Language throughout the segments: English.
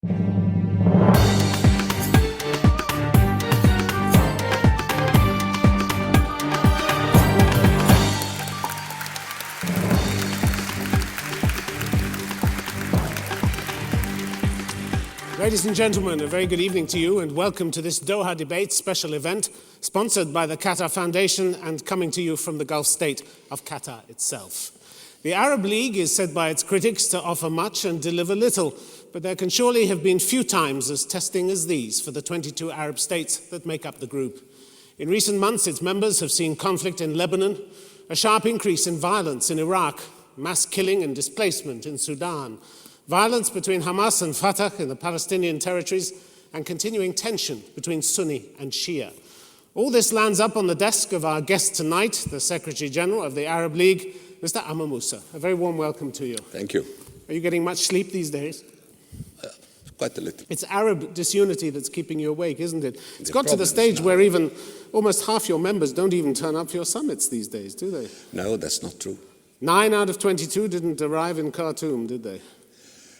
Ladies and gentlemen, a very good evening to you and welcome to this Doha Debate special event sponsored by the Qatar Foundation and coming to you from the Gulf state of Qatar itself. The Arab League is said by its critics to offer much and deliver little, but there can surely have been few times as testing as these for the 22 Arab states that make up the group. In recent months, its members have seen conflict in Lebanon, a sharp increase in violence in Iraq, mass killing and displacement in Sudan, violence between Hamas and Fatah in the Palestinian territories, and continuing tension between Sunni and Shia. All this lands up on the desk of our guest tonight, the Secretary General of the Arab League, Mr. Amre Moussa. A very warm welcome to you. Thank you. Are you getting much sleep these days? Quite a little. It's Arab disunity that's keeping you awake, isn't it? It's got to the stage where even almost half your members don't even turn up for your summits these days, do they? No, that's not true. 9 out of 22 didn't arrive in Khartoum, did they?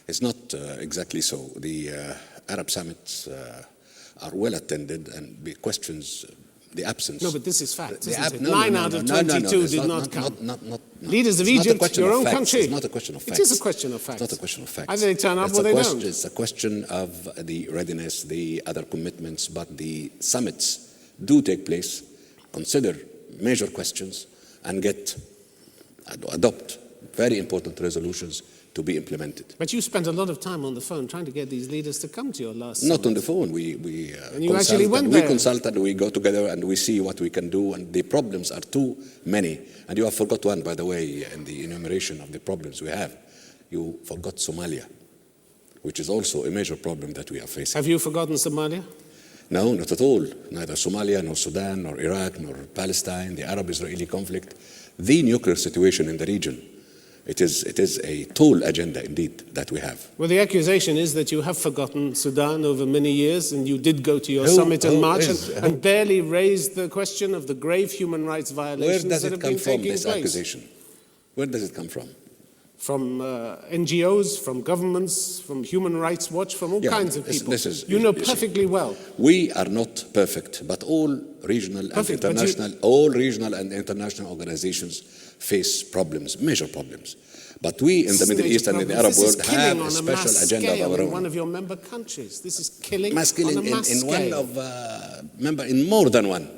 It's not exactly so. The Arab summits are well attended, and the questions, the absence. No, but this is fact, isn't it? 9 out of 22 did not come. Leaders of Egypt, Egypt, your own country. It's not a question of facts. It is a question of facts. It's not a question of facts. Either they turn up or they don't. It's a question of the readiness, the other commitments, but the summits do take place, consider major questions, and adopt very important resolutions to be implemented. But you spent a lot of time on the phone trying to get these leaders to come to your last Not summit. on the phone. We actually went there. We consult and we go together and we see what we can do, and the problems are too many. And you have forgot one, by the way, in the enumeration of the problems we have. You forgot Somalia, which is also a major problem that we are facing. Have you forgotten Somalia? No, not at all. Neither Somalia, nor Sudan, nor Iraq, nor Palestine, the Arab-Israeli conflict, the nuclear situation in the region. It is a tall agenda indeed that we have. Well, the accusation is that you have forgotten Sudan over many years, and you did go to your summit in March and barely raised the question of the grave human rights violations that have been taking place. Where does it come from, this accusation? Where does it come from? From NGOs, from governments, from Human Rights Watch, from all kinds of people. You know perfectly well. We are not perfect, but all regional and international organizations face problems, major problems. But we in the Middle East and in the Arab world have a special agenda of our own. In one of your member countries. This is killing mass killing on a mass scale. In more than one.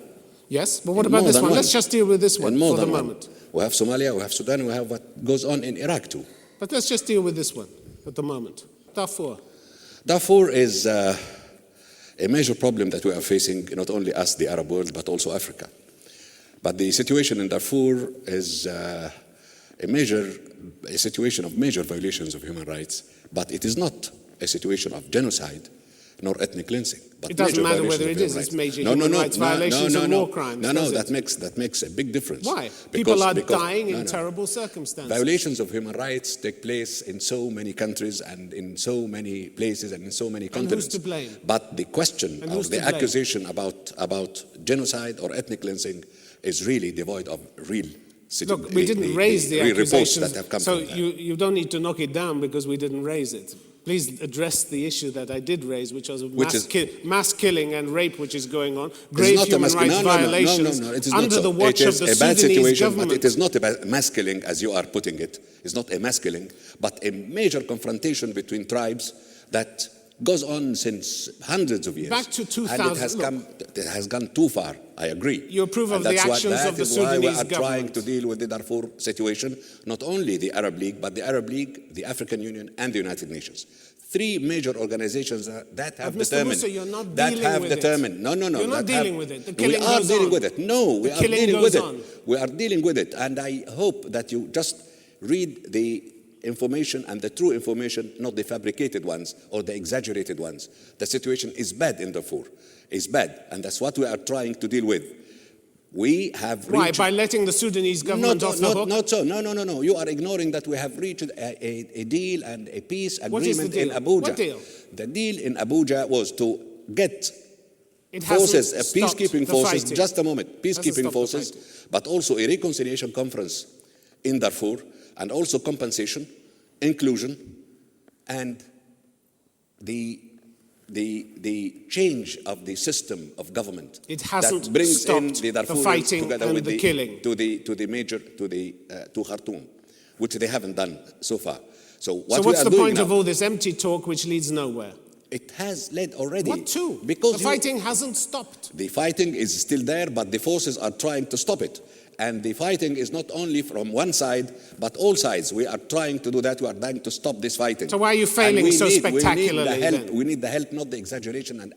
Yes, but what about this one? Let's just deal with this one for the moment. We have Somalia, we have Sudan, we have what goes on in Iraq too. But let's just deal with this one at the moment. Darfur. Darfur is a major problem that we are facing, not only us, the Arab world, but also Africa. But the situation in Darfur is a situation of major violations of human rights, but it is not a situation of genocide nor ethnic cleansing. But it doesn't matter whether it is. It's major human rights violations and war crimes. That makes a big difference. Why? People are dying in terrible circumstances. Violations of human rights take place in so many countries and in so many places and in so many continents. And who's to blame? But the question of the accusation about genocide or ethnic cleansing is really devoid of real. Look, we didn't raise the accusations, that have come so from that. you don't need to knock it down because we didn't raise it. Please address the issue that I did raise, which was mass killing and rape, which is going on, grave human rights violations under the watch of the Sudanese government. But it is not about mass killing, as you are putting it. It's not a mass killing, but a major confrontation between tribes that goes on since hundreds of years. Back to 2000. And it has gone too far, I agree. You approve of the actions of the Sudanese government. That is why we are trying to deal with the Darfur situation, not only the Arab League, but the Arab League, the African Union, and the United Nations. Three major organizations that have determined. Mr. Moussa, you're not dealing with it. No. You're not dealing with it. The killing we are goes dealing on. with it. No, we the are dealing with on. it. We are dealing with it. And I hope that you just read the information and the true information, not the fabricated ones or the exaggerated ones. The situation is bad in Darfur. It's bad. And that's what we are trying to deal with. We have reached... Why? By letting the Sudanese government off the hook? Not so. No. You are ignoring that we have reached a deal and a peace agreement in Abuja. What deal? The deal in Abuja was to get forces, peacekeeping forces, just a moment, peacekeeping forces, but also a reconciliation conference in Darfur, and also compensation, inclusion, and the change of the system of government It hasn't that brings in stopped the the Darfurians fighting together and with the killing. to Khartoum, which they haven't done so far. So So what we what's are the doing point now, of all this empty talk which leads nowhere? it has led already. What to? Because the fighting hasn't stopped. the fighting is still there, but the forces are trying to stop it. And the fighting is not only from one side, but all sides. We are trying to do that. We are trying to stop this fighting. So why are you failing And so we need spectacularly the help. then? We need the help, not the exaggeration and